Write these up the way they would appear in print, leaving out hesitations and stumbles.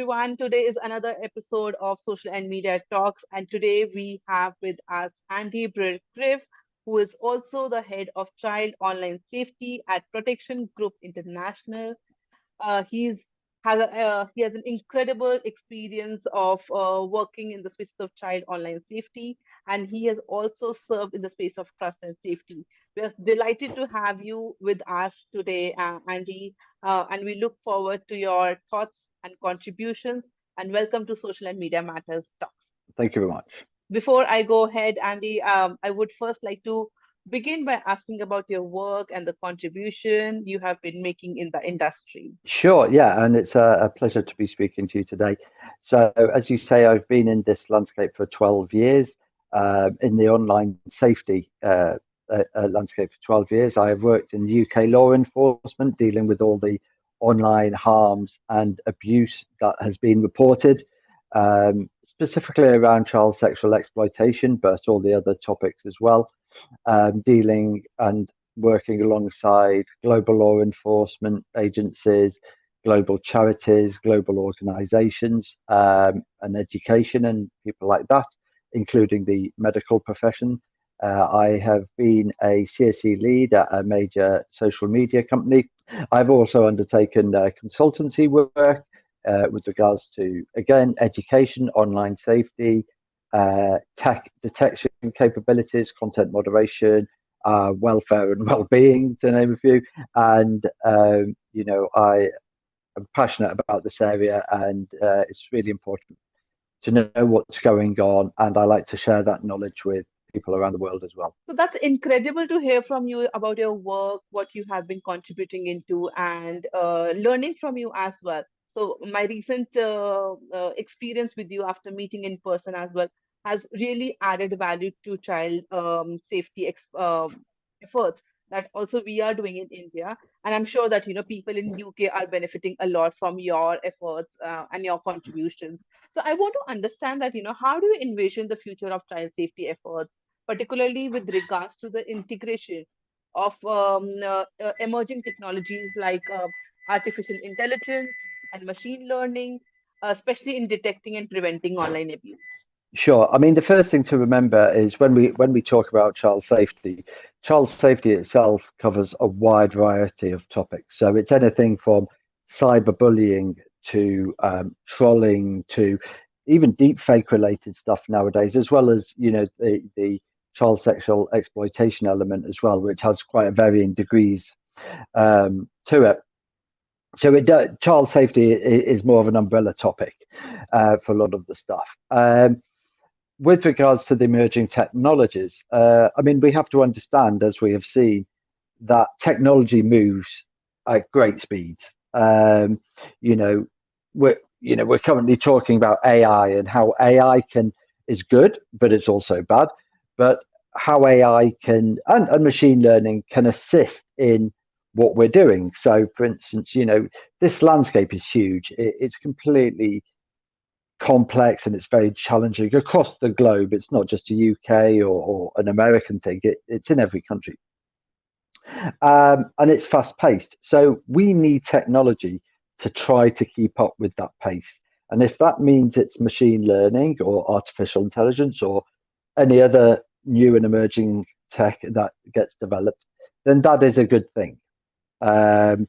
everyone. Today is another episode of Social and Media Talks, and today we have with us Andy Briercliffe, who is also the head of Child Online Safety at Protection Group International. He has an incredible experience of working in the space of child online safety, and he has also served in the space of trust and safety. We are delighted to have you with us today, Andy, and we look forward to your thoughts and contributions. And welcome to Social and Media Matters Talks. Thank you very much. Before I go ahead, Andy, I would first like to begin by asking about your work and the contribution you have been making in the industry. Sure, yeah, and it's a pleasure to be speaking to you today. So, as you say, I've been in this landscape for 12 years, in the online safety landscape for 12 years. I have worked in UK law enforcement, dealing with all the online harms and abuse that has been reported, specifically around child sexual exploitation, but all the other topics as well, dealing and working alongside global law enforcement agencies, global charities, global organizations, and education and people like that, including the medical profession. I have been a CSE lead at a major social media company. I've also undertaken consultancy work with regards to, again, education, online safety, tech detection capabilities, content moderation, welfare and well-being, to name a few. And I am passionate about this area, and it's really important to know what's going on. And I like to share that knowledge with people around the world as well. So that's incredible to hear from you about your work, what you have been contributing into, and learning from you as well. So my recent experience with you after meeting in person as well has really added value to child safety efforts that also we are doing in India. And I'm sure that people in UK are benefiting a lot from your efforts and your contributions. So I want to understand that how do you envision the future of child safety efforts, particularly with regards to the integration of emerging technologies like artificial intelligence and machine learning, especially in detecting and preventing online abuse. Sure. I mean, the first thing to remember is when we talk about child safety itself covers a wide variety of topics. So it's anything from cyberbullying to trolling to even deep fake related stuff nowadays, as well as the child sexual exploitation element as well, which has quite a varying degrees to it. So child safety is more of an umbrella topic for a lot of the stuff. With regards to the emerging technologies, I mean, we have to understand, as we have seen, that technology moves at great speeds. You know, we're currently talking about AI and how AI is good, but it's also bad. But how AI and machine learning can assist in what we're doing. So, for instance, this landscape is huge. It's completely complex and it's very challenging across the globe. It's not just a UK or an American thing. It's in every country, and it's fast paced. So we need technology to try to keep up with that pace. And if that means it's machine learning or artificial intelligence or any other new and emerging tech that gets developed, then that is a good thing. Um,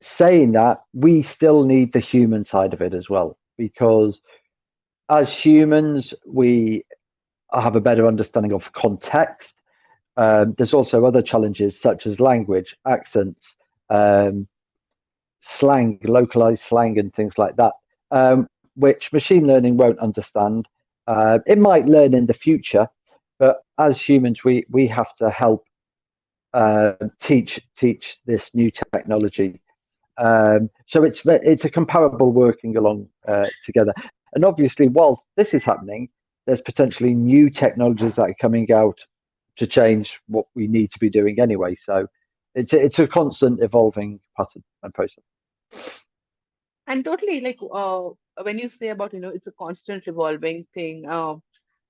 Saying that, we still need the human side of it as well, because as humans, we have a better understanding of context. There's also other challenges such as language, accents, um, slang, localized slang, and things like that, which machine learning won't understand. It might learn in the future, but as humans, we have to help teach this new technology. So it's a comparable working along together. And obviously, whilst this is happening, there's potentially new technologies that are coming out to change what we need to be doing anyway. So it's a constant evolving pattern and process. And totally, like when you say about, it's a constant revolving thing,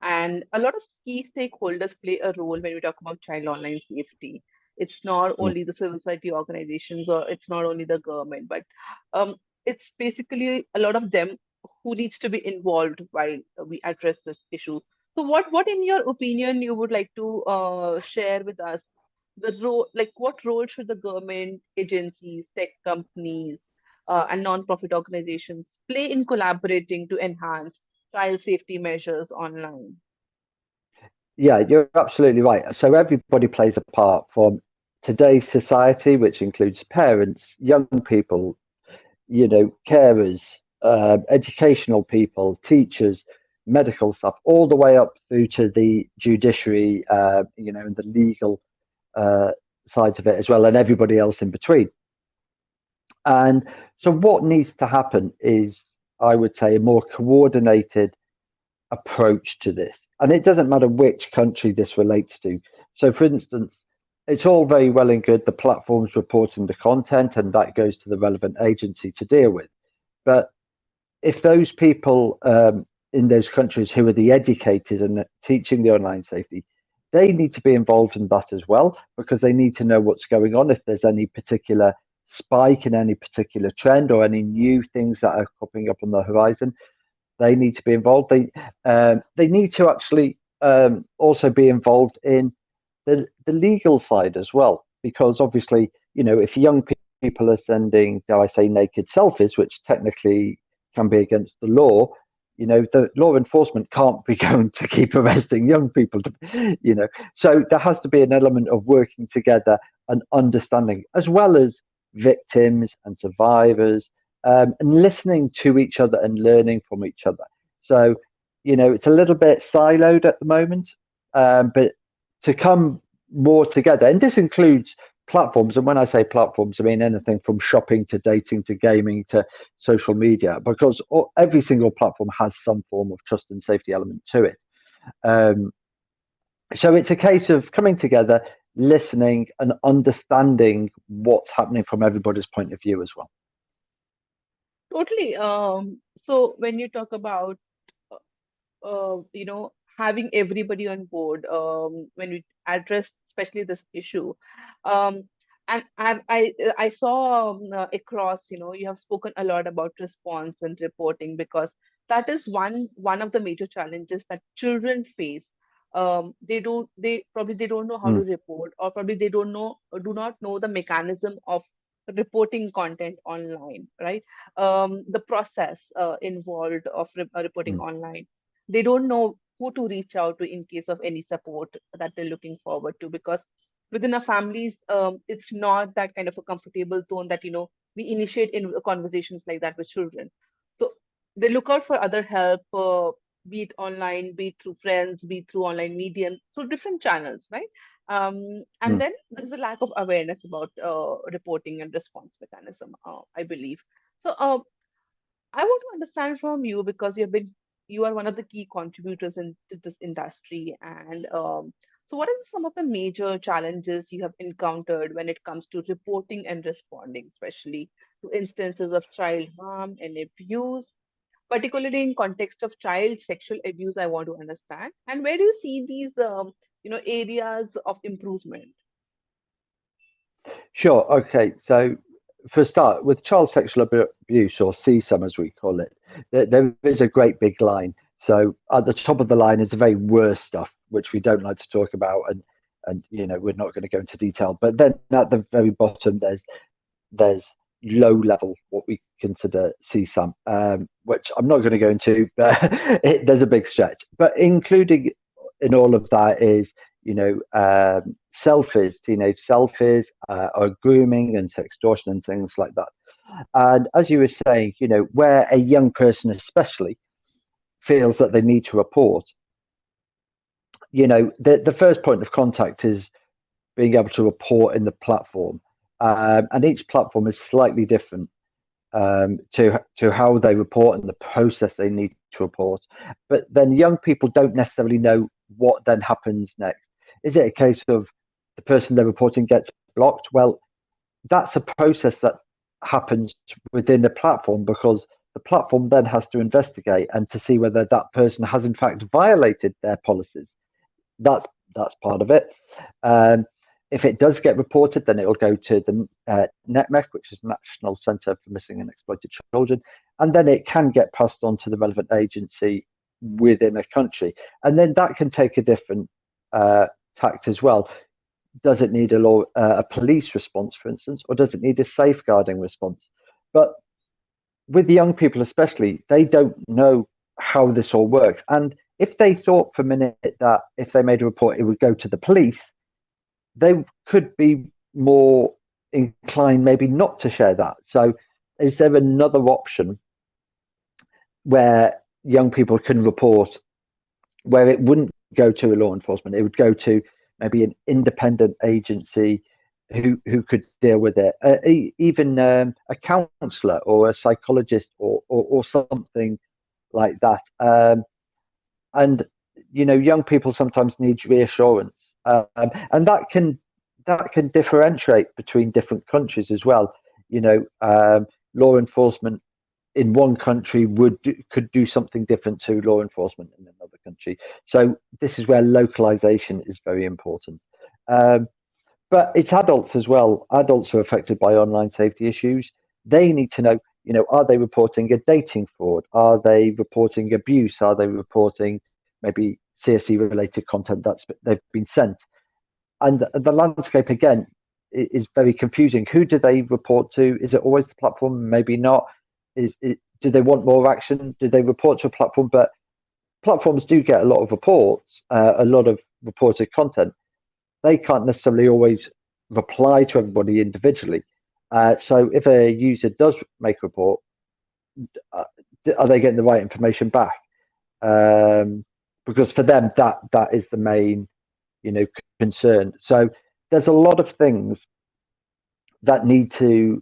and a lot of key stakeholders play a role when we talk about child online safety. It's not Mm. only the civil society organizations or it's not only the government, but um, it's basically a lot of them who needs to be involved while we address this issue. So what in your opinion you would like to share with us the role, like what role should the government agencies, tech companies, and non-profit organizations play in collaborating to enhance child safety measures online? Yeah, you're absolutely right. So everybody plays a part from today's society, which includes parents, young people, carers, educational people, teachers, medical staff, all the way up through to the judiciary, and the legal uh, sides of it as well, and everybody else in between. And so, what needs to happen is, I would say, a more coordinated approach to this. And it doesn't matter which country this relates to. So, for instance, it's all very well and good the platforms reporting the content, and that goes to the relevant agency to deal with. But if those people in those countries who are the educators and teaching the online safety, they need to be involved in that as well, because they need to know what's going on, if there's any particular spike in any particular trend or any new things that are popping up on the horizon. They need to be involved. They need to actually also be involved in the legal side as well, because obviously, if young people are sending, dare I say, naked selfies, which technically can be against the law, the law enforcement can't be going to keep arresting young people, So there has to be an element of working together and understanding, as well as victims and survivors, and listening to each other and learning from each other. So, it's a little bit siloed at the moment, but to come more together, and this includes platforms. And when I say platforms, I mean anything from shopping to dating to gaming to social media, because every single platform has some form of trust and safety element to it. Um, so it's a case of coming together, listening, and understanding what's happening from everybody's point of view as well. Totally. So when you talk about having everybody on board when we address especially this issue. Um, and I saw across, you have spoken a lot about response and reporting because that is one of the major challenges that children face. They don't know how to Mm, report, or probably they don't know or do not know the mechanism of reporting content online, right? The process involved of reporting mm, online, they don't know who to reach out to in case of any support that they're looking forward to, because within our families, it's not that kind of a comfortable zone that we initiate in conversations like that with children. So they look out for other help, be it online, be it through friends, be it through online medium, through different channels, right? And mm. then there's a lack of awareness about reporting and response mechanism, I believe. So I want to understand from you, because you are one of the key contributors into this industry, and so what are some of the major challenges you have encountered when it comes to reporting and responding, especially to instances of child harm and abuse, particularly in context of child sexual abuse? I want to understand, and where do you see these areas of improvement? Sure. Okay. So, for a start, with child sexual abuse, or CSAM as we call it, there is a great big line. So, at the top of the line is the very worst stuff, which we don't like to talk about, and we're not going to go into detail. But then at the very bottom, there's low level, what we consider CSAM, which I'm not going to go into, but there's a big stretch. But including in all of that is, selfies, teenage selfies, or grooming and sextortion and things like that. And as you were saying, where a young person especially feels that they need to report, the first point of contact is being able to report in the platform. And each platform is slightly different to how they report and the process they need to report. But then young people don't necessarily know what then happens next. Is it a case of the person they're reporting gets blocked? Well, that's a process that happens within the platform, because the platform then has to investigate and to see whether that person has in fact violated their policies. That's that's part of it. Um, If it does get reported, then it will go to the NETMEC, which is National Centre for Missing and Exploited Children, and then it can get passed on to the relevant agency within a country, and then that can take a different tact as well. Does it need a police response, for instance, or does it need a safeguarding response? But with the young people especially, they don't know how this all works. And if they thought for a minute that if they made a report, it would go to the police, they could be more inclined maybe not to share that. So is there another option where young people can report, where it wouldn't go to a law enforcement, it would go to maybe an independent agency who could deal with it, even a counsellor or a psychologist or something like that. And young people sometimes need reassurance, and that can differentiate between different countries as well. Law enforcement in one country could do something different to law enforcement in another country. So this is where localization is very important. But it's adults as well. Adults are affected by online safety issues. They need to know, are they reporting a dating fraud? Are they reporting abuse? Are they reporting maybe CSE related content they've been sent? And the landscape again is very confusing. Who do they report to? Is it always the platform? Maybe not. Do they want more action? Do they report to a platform? But platforms do get a lot of reports, a lot of reported content. They can't necessarily always reply to everybody individually. So if a user does make a report, are they getting the right information back? Because for them, that is the main, concern. So there's a lot of things that need to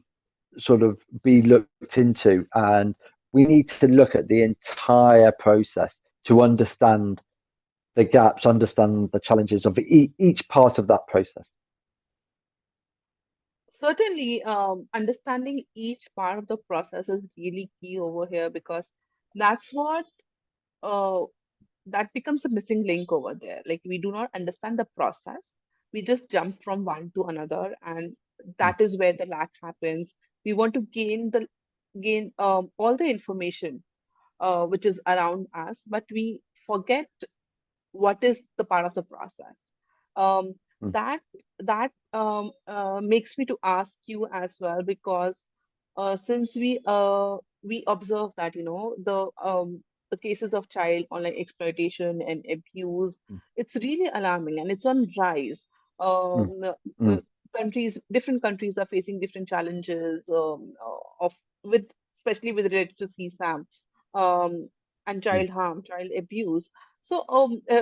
sort of be looked into, and we need to look at the entire process to understand the gaps, understand the challenges of each part of that process. Certainly, understanding each part of the process is really key over here, because that's what uh, that becomes a missing link over there. Like, we do not understand the process. We just jump from one to another, and Mm, that is where the lack happens. We want to gain all the information which is around us, but we forget what is the part of the process. Um, mm, that makes me to ask you as well, because since we observe that, the cases of child online exploitation and abuse, mm, it's really alarming and it's on rise. mm, Um, mm, different countries are facing different challenges of with especially with related to CSAM, um, and mm. child harm, child abuse. So,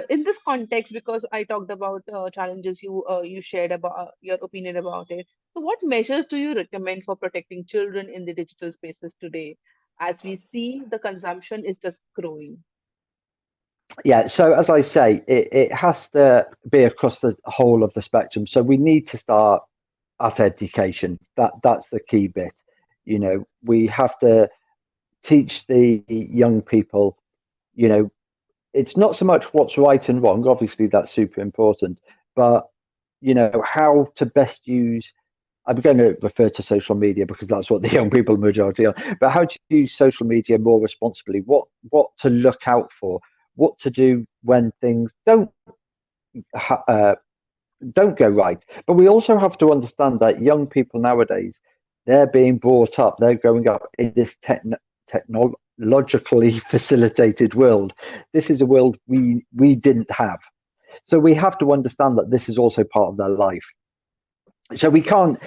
in this context, because I talked about challenges, you shared about your opinion about it. So, what measures do you recommend for protecting children in the digital spaces today, as we see the consumption is just growing? Yeah, so as I say, it has to be across the whole of the spectrum. So we need to start at education. That's the key bit. We have to teach the young people, you know, it's not so much what's right and wrong. Obviously, that's super important, but how to best use. I'm going to refer to social media because that's what the young people majority are. But how to use social media more responsibly? What to look out for? What to do when things ha- uh, don't go right? But we also have to understand that young people nowadays, they're being brought up. They're growing up in this technologically facilitated world. This is a world we didn't have. So we have to understand that this is also part of their life. So we can't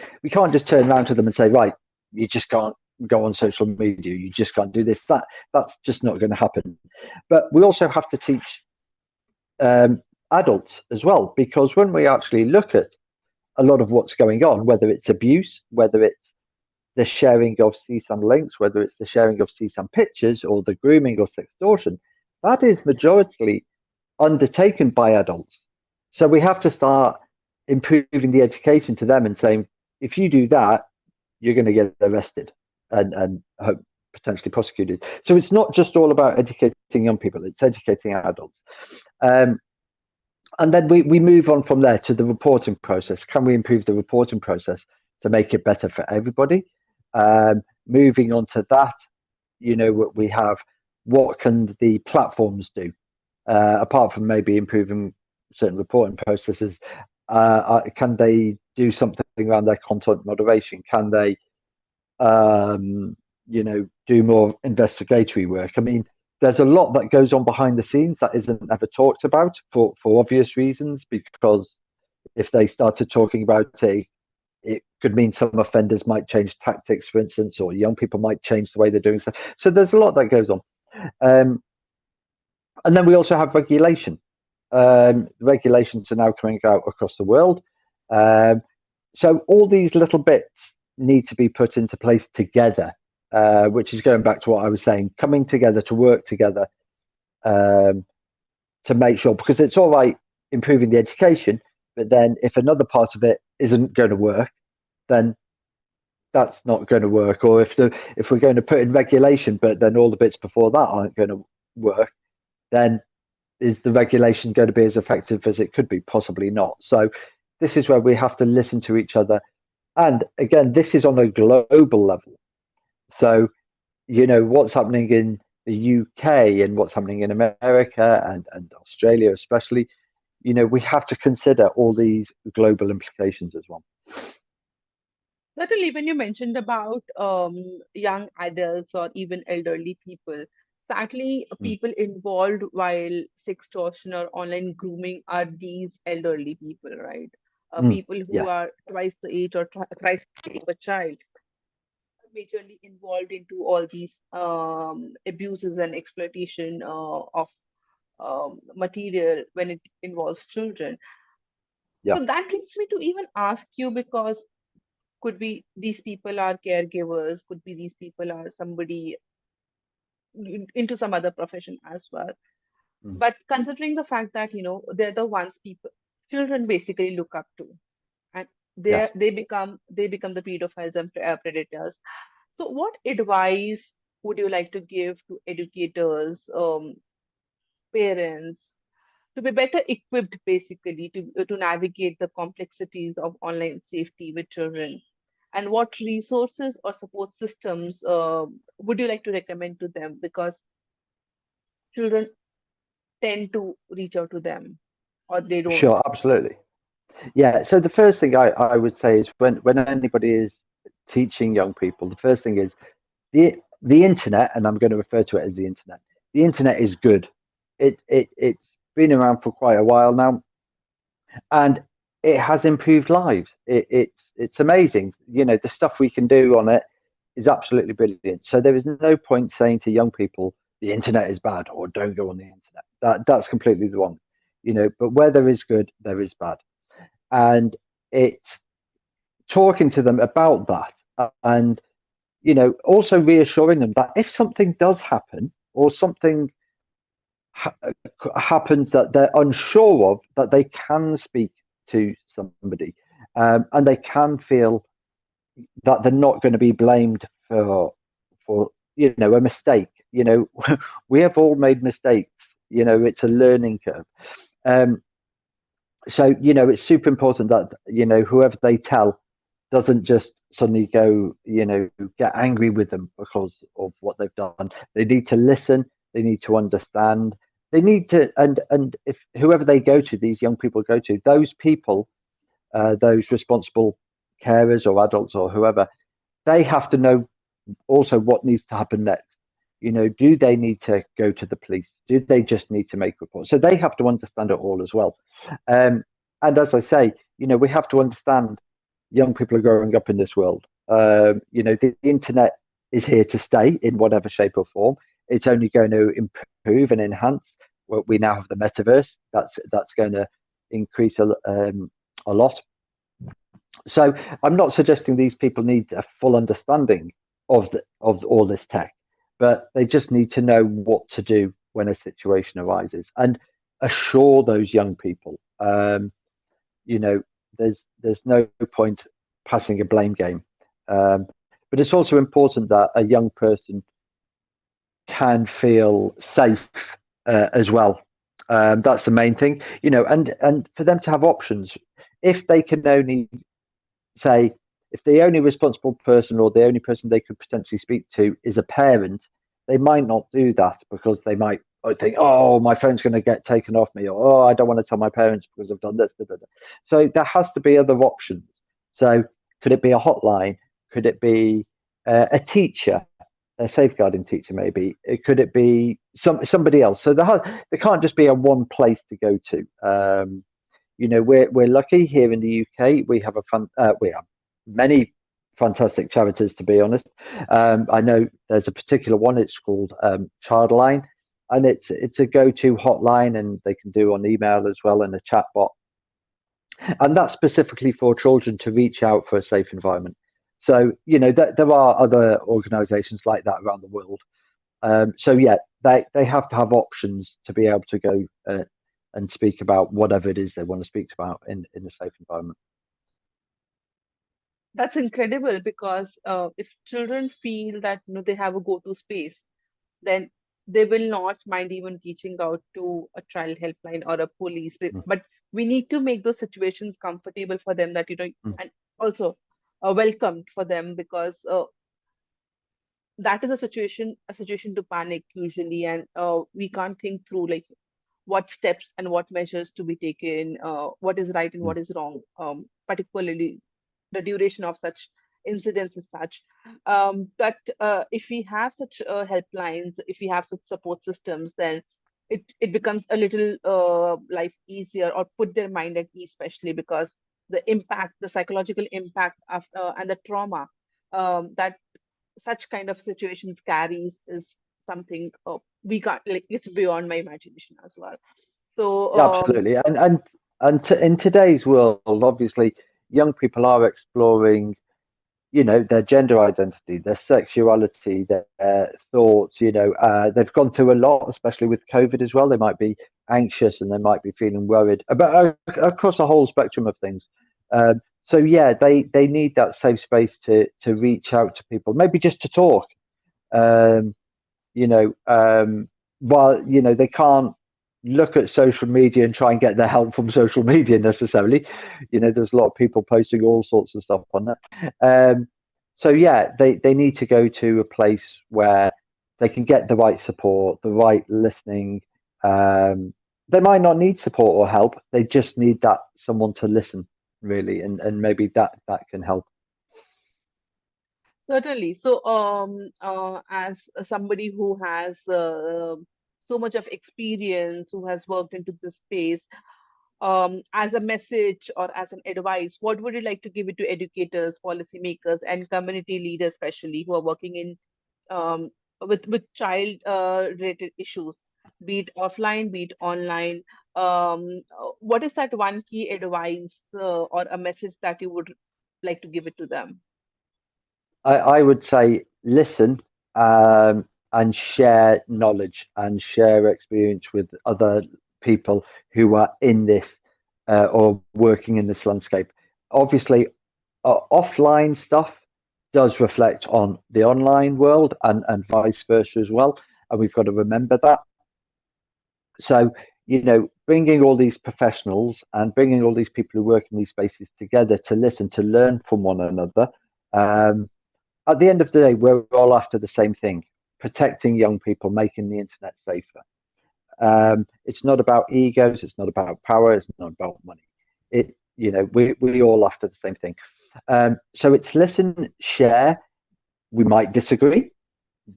just turn around to them and say, right, you just can't go on social media, you just can't do this. That's just not going to happen. But we also have to teach adults as well, because when we actually look at a lot of what's going on, whether it's abuse, whether it's the sharing of CSAM links, whether it's the sharing of CSAM pictures or the grooming or sextortion, that is majority undertaken by adults. So we have to start improving the education to them and saying, if you do that, you're going to get arrested and potentially prosecuted. So it's not just all about educating young people; it's educating adults. Um, And then we move on from there to the reporting process. Can we improve the reporting process to make it better for everybody? Moving on to that, we have, what can the platforms do, apart from maybe improving certain reporting processes? Can they do something around their content moderation? Can they do more investigatory work? I mean, there's a lot that goes on behind the scenes that isn't ever talked about for obvious reasons, because if they started talking about it could mean some offenders might change tactics, for instance, or young people might change the way they're doing stuff. So there's a lot that goes on. Um, and then we also have regulation. Regulations are now coming out across the world. Um, so all these little bits need to be put into place together, which is going back to what I was saying, coming together to work together, um, to make sure, because it's all right improving the education, but then if another part of it isn't going to work, then that's not going to work. Or if we're going to put in regulation, but then all the bits before that aren't going to work, then is the regulation going to be as effective as it could be? Possibly not. So this is where we have to listen to each other. And again, this is on a global level. So, what's happening in the UK and what's happening in America and Australia, especially, we have to consider all these global implications as well. Certainly, when you mentioned about young adults or even elderly people, sadly, Mm. people involved while sextortion or online grooming are these elderly people, right? Mm. People who Yes. are twice the age or thrice the age of a child, majorly involved into all these abuses and exploitation of material when it involves children. Yeah. So that brings me to even ask you, because could be these people are caregivers, could be these people are somebody into some other profession as well. Mm. But considering the fact that, they're the ones people children basically look up to, and Yes. they become the pedophiles and predators. So what advice would you like to give to educators, parents, to be better equipped basically to navigate the complexities of online safety with children? And what resources or support systems would you like to recommend to them, because children tend to reach out to them, or they don't? Sure. Absolutely. Yeah. So the first thing I would say is, when anybody is teaching young people, the first thing is the internet, and I'm going to refer to it as the internet. The internet is good. It's been around for quite a while now, and it has improved lives. It's amazing. The stuff we can do on it is absolutely brilliant. So there is no point saying to young people the internet is bad or don't go on the internet. That's completely wrong. But where there is good, there is bad, and it's talking to them about that, and also reassuring them that if something does happen, or something ha- happens that they're unsure of, that they can speak to somebody, and they can feel that they're not going to be blamed for a mistake. We have all made mistakes. It's a learning curve. Um, so it's super important that whoever they tell doesn't just suddenly go get angry with them because of what they've done. They need to listen, they need to understand, they need to, and if whoever they go to, these young people go to, those people, those responsible carers or adults or whoever, they have to know also what needs to happen next. Do they need to go to the police? Do they just need to make reports? So they have to understand it all as well. um, and as I say, we have to understand young people are growing up in this world. The internet is here to stay in whatever shape or form. It's only going to improve and enhance. Well, we now have the metaverse. That's going to increase a lot. So I'm not suggesting these people need a full understanding of all this tech, but they just need to know what to do when a situation arises, and assure those young people. You know, there's no point passing a blame game. But it's also important that a young person can feel safe as well. That's the main thing, and for them to have options. If they can only say, if the only responsible person or the only person they could potentially speak to is a parent, they might not do that because they might think, oh, my phone's going to get taken off me, or oh, I don't want to tell my parents because I've done this. Da, da, da. So there has to be other options. So could it be a hotline? Could it be a teacher? A safeguarding teacher, maybe. Could it be somebody else? So there can't just be a one place to go to. We're lucky here in the UK. We have many fantastic charities, to be honest. I know there's a particular one. It's called Childline, and it's a go-to hotline, and they can do on email as well and a chat bot, and that's specifically for children to reach out for a safe environment. So there are other organisations like that around the world. So yeah, they have to have options to be able to go and speak about whatever it is they want to speak about in a safe environment. That's incredible because if children feel that they have a go-to space, then they will not mind even reaching out to a child helpline or a police. But we need to make those situations comfortable for them, that and also welcomed for them, because that is a situation to panic usually, and we can't think through like what steps and what measures to be taken, what is right and what is wrong, particularly the duration of such incidents is such. But if we have such helplines, if we have such support systems, then it becomes a little life easier, or put their mind at ease, especially because the psychological impact of and the trauma that such kind of situations carries is something we can't, like, it's beyond my imagination as well. So Yeah, absolutely. In today's world, obviously, young people are exploring, their gender identity, their sexuality, their thoughts. They've gone through a lot, especially with COVID as well. They might be anxious and they might be feeling worried about across the whole spectrum of things. So yeah, they need that safe space to reach out to people, maybe just to talk. Um, you know, while they can't look at social media and try and get their help from social media necessarily. There's a lot of people posting all sorts of stuff on that. So yeah, they need to go to a place where they can get the right support, the right listening. They might not need support or help. They just need that someone to listen, really, and maybe that can help. certainly. So as somebody who has so much of experience, who has worked into this space, as a message or as an advice, what would you like to give it to educators, policymakers, and community leaders, especially who are working in with child related issues, be it offline, be it online? What is that one key advice or a message that you would like to give it to them? I would say listen, and share knowledge and share experience with other people who are in this, or working in this landscape. Obviously, offline stuff does reflect on the online world and vice versa as well. And we've got to remember that. So, bringing all these professionals and bringing all these people who work in these spaces together to listen, to learn from one another. At the end of the day, we're all after the same thing: protecting young people, making the internet safer. It's not about egos, it's not about power, it's not about money. We all after the same thing. So it's listen, share. We might disagree,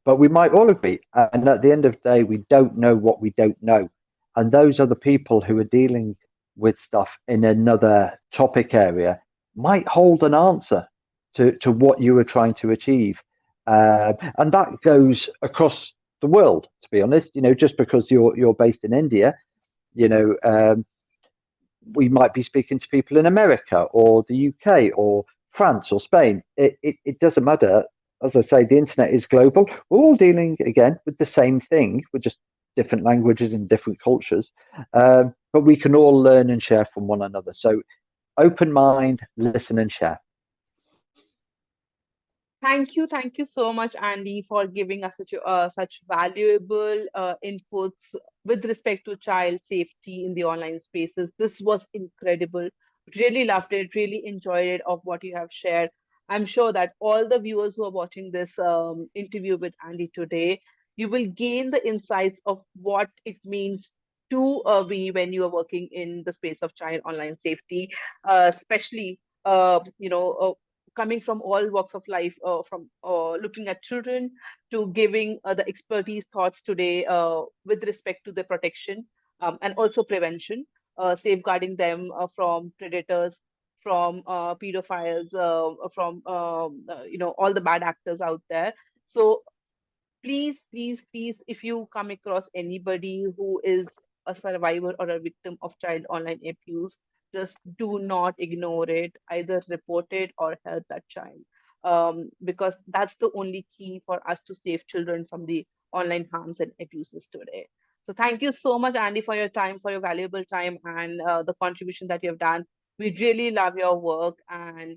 but we might all agree. And at the end of the day, we don't know what we don't know. And those are the people who are dealing with stuff in another topic area might hold an answer to what you were trying to achieve. And that goes across the world, to be honest. Just because you're based in India, you know, um, we might be speaking to people in America or the UK or France or Spain. It doesn't matter. As I say, the internet is global. We're all dealing again with the same thing, with just different languages and different cultures. But we can all learn and share from one another. So open mind, listen and share. Thank you so much, Andy, for giving us such valuable inputs with respect to child safety in the online spaces. This was incredible. Really loved it. Really enjoyed it of what you have shared. I'm sure that all the viewers who are watching this interview with Andy today, you will gain the insights of what it means to be when you are working in the space of child online safety, especially coming from all walks of life, from looking at children to giving the expertise thoughts today with respect to the protection and also prevention, safeguarding them from predators, from pedophiles, from all the bad actors out there. So please, please, please, if you come across anybody who is a survivor or a victim of child online abuse, just do not ignore it. Either report it or help that child. Because that's the only key for us to save children from the online harms and abuses today. So thank you so much, Andy, for your time, for your valuable time and the contribution that you have done. We really love your work, and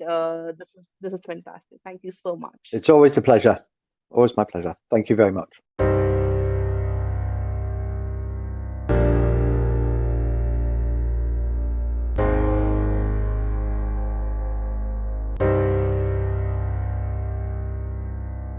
this is fantastic. Thank you so much. It's always a pleasure. Always my pleasure. Thank you very much.